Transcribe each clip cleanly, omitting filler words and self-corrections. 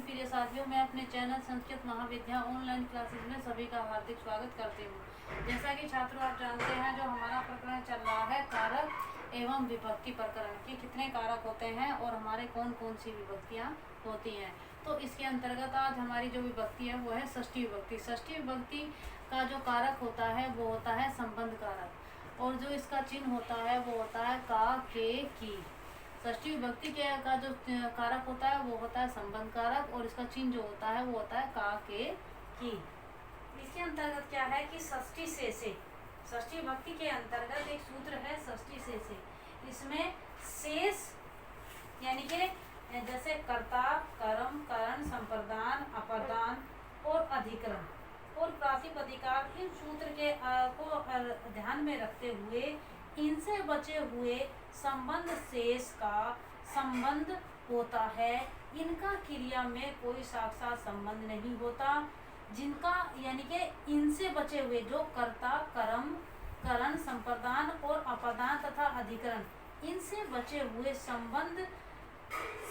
प्रिय साथियों, मैं अपने चैनल संस्कृत महाविद्या ऑनलाइन क्लासेस में सभी का हार्दिक स्वागत करती हूँ। जैसा कि छात्रों आप जानते हैं, जो हमारा प्रकरण चल रहा है कारक एवं विभक्ति प्रकरण के कितने कारक होते हैं और हमारे कौन कौन सी विभक्तियाँ होती हैं। तो इसके अंतर्गत आज हमारी जो विभक्ति है वो है षष्ठी विभक्ति। षष्ठी विभक्ति का जो कारक होता है वो होता है संबंध कारक, और जो इसका चिन्ह होता है वो होता है का, के, की। षष्ठी विभक्ति के का जो कारक होता है वो होता है संबंध कारक, और इसका चिन्ह जो होता है वो होता है का, के, की। इसके अंतर्गत क्या है कि षष्ठी से षष्ठी विभक्ति के अंतर्गत एक सूत्र है षष्ठी से। इसमें शेष यानी कि जैसे कर्ता, कर्म, करण, संप्रदान, अप्रदान और अधिकरण और प्रातिपदिका, इन सूत्र के को ध्यान में रखते हुए इनसे बचे हुए संबंध शेष का संबंध होता है। इनका क्रिया में कोई साक्षात संबंध नहीं होता। जिनका यानी कि इनसे बचे हुए जो कर्ता, कर्म, करण, संप्रदान और अप्रदान तथा अधिकरण, इनसे बचे हुए संबंध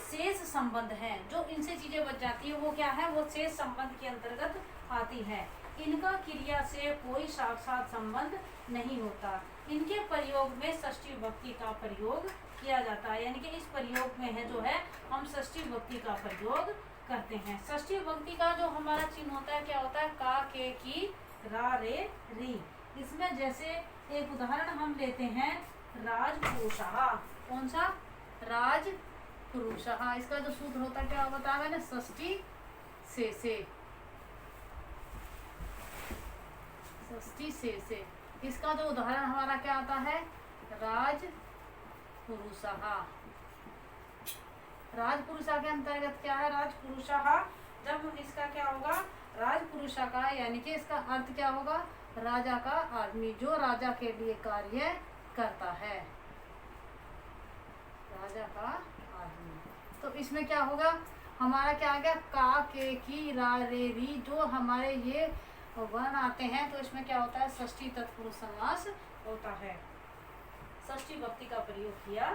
शेष संबंध है। जो इनसे चीजें बच जाती है वो क्या है, वो शेष संबंध के अंतर्गत आती है। इनका क्रिया से कोई साक्षात संबंध नहीं होता। इनके प्रयोग में षष्ठी विभक्ति का प्रयोग किया जाता है, यानी कि इस प्रयोग में है जो है हम षष्ठी विभक्ति का प्रयोग करते हैं। षष्ठी विभक्ति का जो हमारा चिन्ह होता है क्या होता है, का, के, की, रा, रे, री। इसमें जैसे एक उदाहरण हम लेते हैं, राजपुरुषः। कौन सा, राजपुरुषः। इसका जो सूत्र होता है क्या बताया मैंने, षष्ठी से षष्ठी से। इसका जो उदाहरण हमारा क्या आता है, राजपुरुषः। राजपुरुषः के अंतर्गत क्या है, राजपुरुषः। जब इसका क्या होगा, राजपुरुषः का यानी कि इसका अर्थ क्या होगा, राजा का आदमी, जो राजा के लिए कार्य करता है, राजा का आदमी। तो इसमें क्या होगा, हमारा क्या आ गया, का, के, की, रा, रे, री। जो हमारे ये वर्ण आते हैं तो इसमें क्या होता है, षष्ठी तत्पुरुष समास होता है। षष्ठी विभक्ति का प्रयोग किया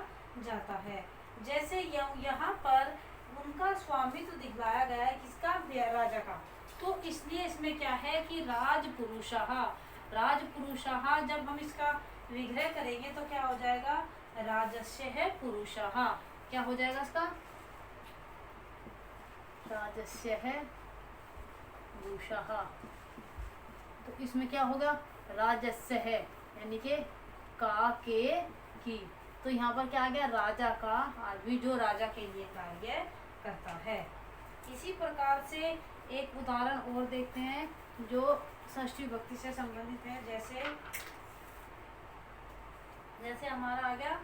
जाता है। जैसे यहाँ पर उनका स्वामित्व दिखलाया गया है, किसका, राजा का। तो इसलिए इसमें क्या है कि राजपुरुषः। राजपुरुषः जब हम इसका विग्रह करेंगे तो क्या हो जाएगा, राजस्य पुरुषः। क्या हो जाएगा इसका, राजस्य पुरुषः। तो इसमें क्या होगा, राजस्य है यानी कि का, के, की। तो यहाँ पर क्या आ गया, राजा का आदमी, जो राजा के लिए कार्य करता है। इसी प्रकार से एक उदाहरण और देखते हैं जो षष्ठी विभक्ति से संबंधित है। जैसे हमारा आ गया,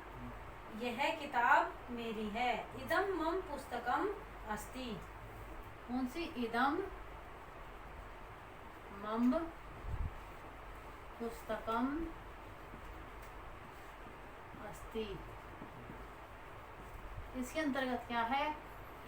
यह किताब मेरी है, इदम मम पुस्तकम अस्ति। कौन सी, इदम मम पुस्तकम अस्ति। इसके अंतर्गत क्या है,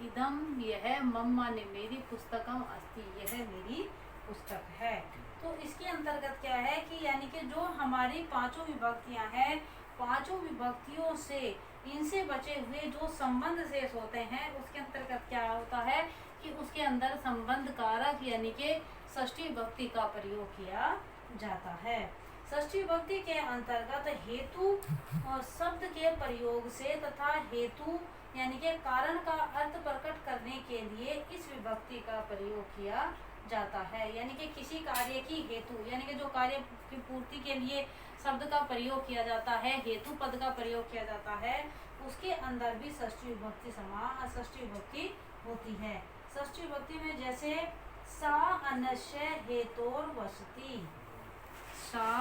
इदम यह, मम माने मेरी, पुस्तकम अस्ति यह मेरी पुस्तक है। तो इसके अंतर्गत क्या है कि यानी कि जो हमारी पांचों विभक्तियां हैं, पांचों विभक्तियों से इनसे बचे हुए जो संबंध शेष होते हैं उसके अंतर्गत क्या होता है कि उसके अंदर संबंध कारक यानी कि षष्ठी विभक्ति का प्रयोग किया जाता है। षष्ठी विभक्ति के अंतर्गत हेतु और शब्द के प्रयोग से तथा हेतु यानी कि कारण का अर्थ प्रकट करने के लिए इस विभक्ति का प्रयोग किया जाता है। यानी कि किसी कार्य की हेतु यानी कि जो कार्य की पूर्ति के लिए शब्द का प्रयोग किया जाता है, हेतु पद का प्रयोग किया जाता है, उसके अंदर भी षष्ठी विभक्ति होती है। षष्ठी विभक्ति में जैसे सा अनश्य हेतोर वसति, सा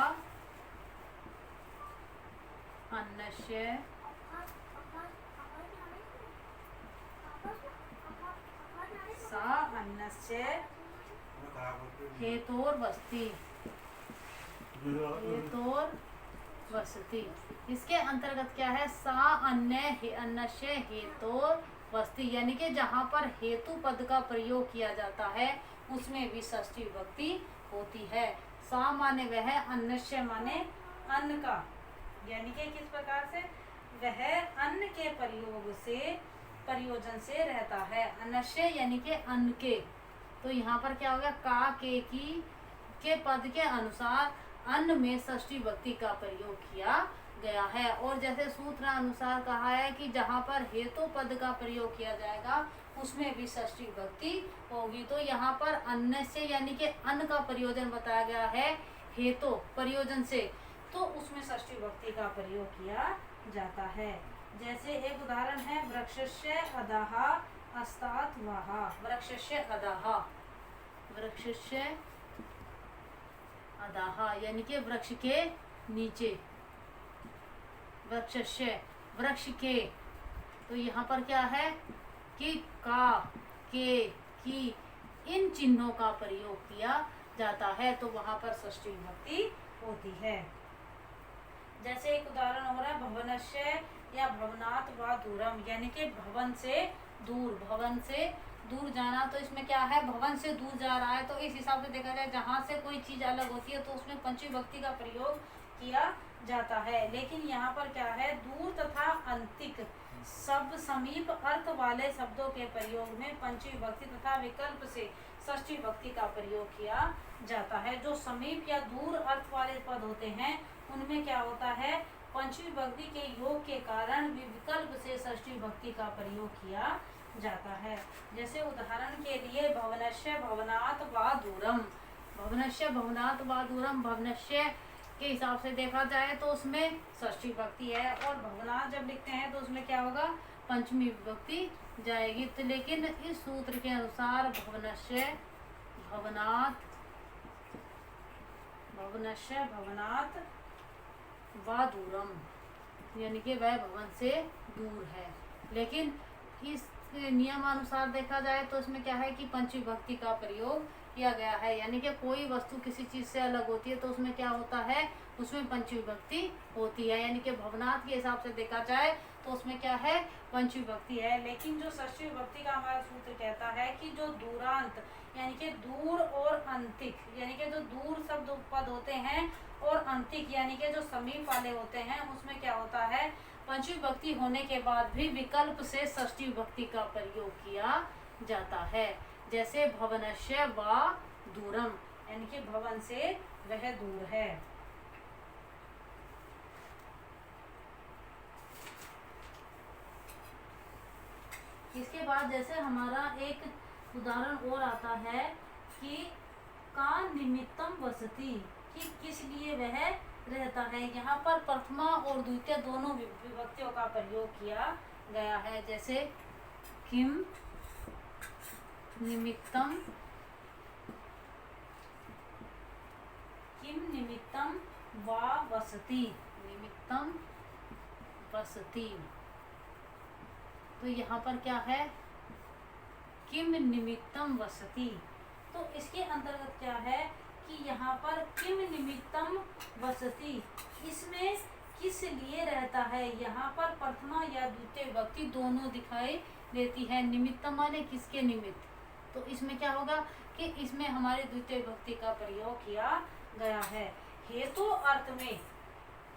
अनश्य सा अन्नस्य हेतोर वसति, हेतोर वसति। इसके अंतर्गत क्या है, सा अन्नस्य हेतोर वसति, यानी कि जहाँ पर हेतु पद का प्रयोग किया जाता है उसमें भी षष्ठी विभक्ति होती है। सा माने वह, अन्नस्य माने अन्न का, यानी कि किस प्रकार से, वह अन्न के प्रयोग से प्रयोजन से रहता है। अन्नस्य यानी कि अन्न के, तो यहाँ पर क्या होगा, का के पद के अनुसार अन्न में षष्ठी विभक्ति का प्रयोग किया गया है। और जैसे सूत्र अनुसार कहा है कि जहाँ पर हेतु पद का प्रयोग किया जाएगा उसमें भी षष्ठी विभक्ति होगी। तो यहाँ पर अन्न से यानी कि अन्न का प्रयोजन बताया गया है हेतु प्रयोजन से, तो उसमें षष्ठी विभक्ति का प्रयोग किया जाता है। जैसे एक उदाहरण है, वृक्षस्य अधः अस्तात् वः। वृक्षस्य अधः, वृक्षस्य अधः यानी कि वृक्ष के नीचे, वृक्षस्य वृक्ष के, तो यहाँ पर क्या है कि का, के, की इन चिन्हों का प्रयोग किया जाता है, तो वहां पर षष्ठी विभक्ति होती है। जैसे एक उदाहरण हो रहा है, भवनस्य या भवनात् वा दूरम, यानी कि भवन से दूर, भवन से दूर जाना। तो इसमें क्या है, भवन से दूर जा रहा है, तो इस हिसाब से देखा जाए जहाँ से कोई चीज अलग होती है तो उसमें पंचमी विभक्ति का प्रयोग किया जाता है। लेकिन यहाँ पर क्या है, दूर तथा अंतिक सब समीप अर्थ वाले शब्दों के प्रयोग में पंचमी विभक्ति तथा विकल्प से षष्ठी विभक्ति का प्रयोग किया जाता है। जो समीप या दूर अर्थ वाले पद होते हैं उनमें क्या होता है, पंचमी विभक्ति के योग के कारण विकल्प से षष्ठी विभक्ति का प्रयोग किया जाता है। जैसे उदाहरण के लिए, भवनस्य भवनात् वा दूरम, भवनस्य भवनात् वा दूरम, भवनस्य के हिसाब से देखा जाए तो उसमें षष्ठी विभक्ति है, और भवनात् जब लिखते हैं तो उसमें क्या होगा, पंचमी विभक्ति जाएगी। तो लेकिन इस सूत्र के अनुसार भवनस्य भवनात्, भवनस्य भवनात् वा दूरम, यानी कि वह भवन से दूर है। लेकिन इस नियमानुसार देखा जाए तो इसमें क्या है कि पंचमी विभक्ति का प्रयोग किया गया है, यानी कि कोई वस्तु किसी चीज से अलग होती है तो उसमें क्या होता है, उसमें पंचमी विभक्ति होती है। यानी कि भवनात् के हिसाब से देखा जाए तो उसमें क्या है, पंचमी विभक्ति है। लेकिन जो षष्ठी विभक्ति का हमारा सूत्र कहता है कि जो दूरांत यानी कि दूर और अंतिक, यानी कि जो दूर शब्द पद होते हैं और अंतिक यानी कि जो समीप वाले होते हैं, उसमें क्या होता है, पंचमी विभक्ति होने के बाद भी विकल्प से षष्ठी विभक्ति का प्रयोग किया जाता है। जैसे भवनस्य वा दूरम, यानी कि भवन से वह दूर है। इसके बाद जैसे हमारा एक उदाहरण और आता है कि का निमित्तम वसति, कि किस लिए वह रहता है। यहाँ पर प्रथमा और द्वितीय दोनों विभक्तियों का प्रयोग किया गया है। जैसे किम निमित्तम, किम निमित्तम वा वसति, निमित्तम वसति, तो यहाँ पर क्या है, किम निमित्तम वसति। तो इसके अंतर्गत क्या है कि यहाँ पर किम निमित्तम वसति, इसमें किस लिए रहता है, यहाँ पर प्रथमा या द्वितीय विभक्ति दोनों दिखाई देती है। निमित्तम माने किसके निमित्त, तो इसमें क्या होगा कि इसमें हमारे द्वितीय विभक्ति का प्रयोग किया गया है। हेतु अर्थ में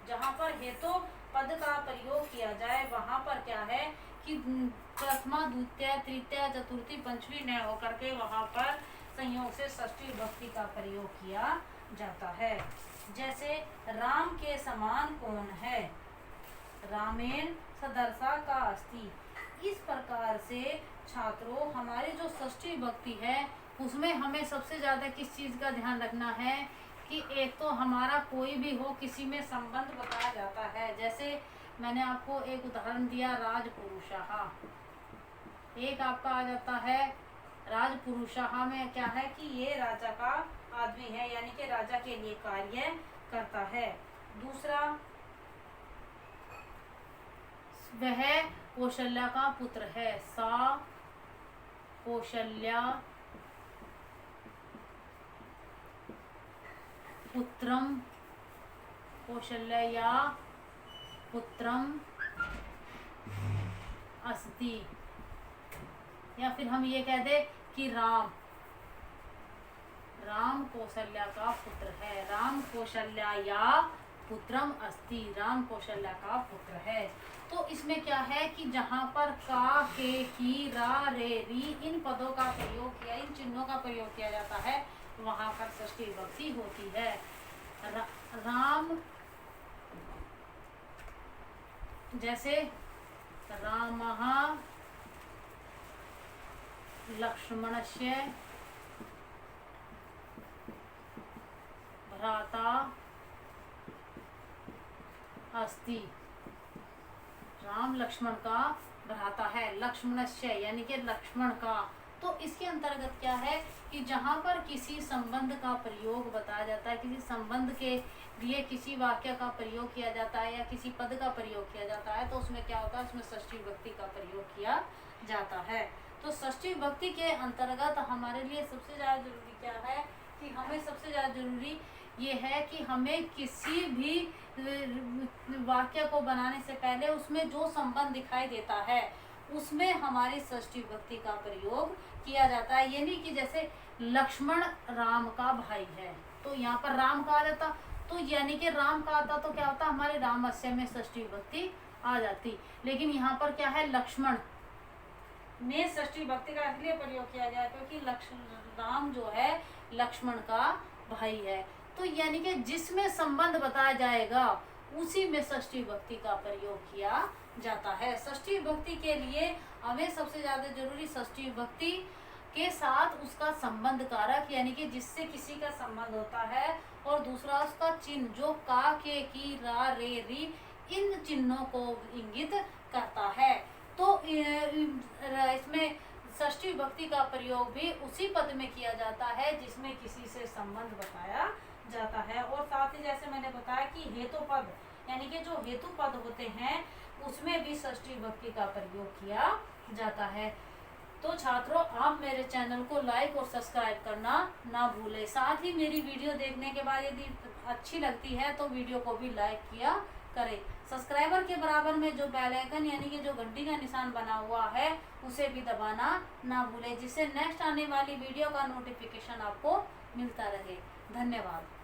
जहाँ पर हेतु पद का प्रयोग किया जाए वहाँ पर क्या है कि प्रथमा द्वितीय तृतीय चतुर्थी पंचमी न होकर के वहाँ पर संयोग से षष्ठी विभक्ति का प्रयोग किया जाता है। जैसे राम के समान कौन है, रामेण सदर्शा का अस्ति। इस प्रकार से छात्रों हमारी जो षष्ठी विभक्ति है उसमें हमें सबसे ज़्यादा किस चीज़ का ध्यान रखना है कि एक तो हमारा कोई भी हो किसी में संबंध बताया जाता है। जैसे मैंने आपको एक उदाहरण दिया, राजपुरुषः, एक आपका आ जाता है राजपुरुषः में क्या है कि ये राजा का आदमी है, यानी कि राजा के लिए कार्य करता है। दूसरा, वह कौशल्या का पुत्र है, सा कौशल्या पुत्रम, कौशल्या पुत्रम अस्ति। या फिर हम ये कह दे कि राम कौशल्या का पुत्र है, राम कौशल्या पुत्रम अस्ति, राम कौशल्या का पुत्र है। तो इसमें क्या है कि जहाँ पर का, के, की, रा, रे, री इन पदों का प्रयोग किया, इन चिन्हों का प्रयोग किया जाता है, वहाँ पर षष्ठी विभक्ति होती है। राम, जैसे रामः लक्ष्मणस्य भ्राता अस्ति, राम लक्ष्मण का भ्राता है, लक्ष्मणस्य यानी कि लक्ष्मण का। तो इसके अंतर्गत क्या है कि जहाँ पर किसी संबंध का प्रयोग बताया जाता है, किसी संबंध के लिए किसी वाक्य का प्रयोग किया जाता है या किसी पद का प्रयोग किया जाता है, तो उसमें क्या होता है, उसमें षष्ठी विभक्ति का प्रयोग किया जाता है। तो षष्ठी विभक्ति के अंतर्गत हमारे लिए सबसे ज़्यादा जरूरी क्या है कि हमें सबसे ज़्यादा जरूरी ये है कि हमें किसी भी वाक्य को बनाने से पहले उसमें जो संबंध दिखाई देता है उसमें हमारी षष्ठी विभक्ति का प्रयोग किया जाता है। ये नहीं कि जैसे लक्ष्मण राम का भाई है तो यहाँ पर राम कहा जाता, तो यानी कि राम का आता तो क्या होता, हमारे रामस्य में षष्ठी विभक्ति आ जाती। लेकिन यहाँ पर क्या है, लक्ष्मण में षष्ठी विभक्ति का इसलिए प्रयोग किया गया क्योंकि राम जो है लक्ष्मण का भाई है। तो यानी कि जिसमें संबंध बताया जाएगा उसी में षष्ठी विभक्ति का प्रयोग किया जाता है। षष्ठी विभक्ति के लिए हमें सबसे ज्यादा जरूरी षष्ठी विभक्ति के साथ उसका संबंध कारक यानी कि जिससे किसी का संबंध होता है, और दूसरा उसका चिन्ह जो का, के, की, रा, रे, री इन चिन्हों को इंगित करता है। तो इसमें षष्ठी विभक्ति का प्रयोग भी उसी पद में किया जाता है जिसमें किसी से संबंध बताया जाता है। और साथ ही जैसे मैंने बताया कि हेतु पद यानी कि जो हेतु पद होते हैं उसमें भी षष्ठी विभक्ति का प्रयोग किया जाता है। तो छात्रों, आप मेरे चैनल को लाइक और सब्सक्राइब करना ना भूलें। साथ ही मेरी वीडियो देखने के बाद यदि अच्छी लगती है तो वीडियो को भी लाइक किया करें। सब्सक्राइबर के बराबर में जो बेल आइकन यानी कि जो घंटी का निशान बना हुआ है उसे भी दबाना ना भूलें, जिससे नेक्स्ट आने वाली वीडियो का नोटिफिकेशन आपको मिलता रहे। धन्यवाद।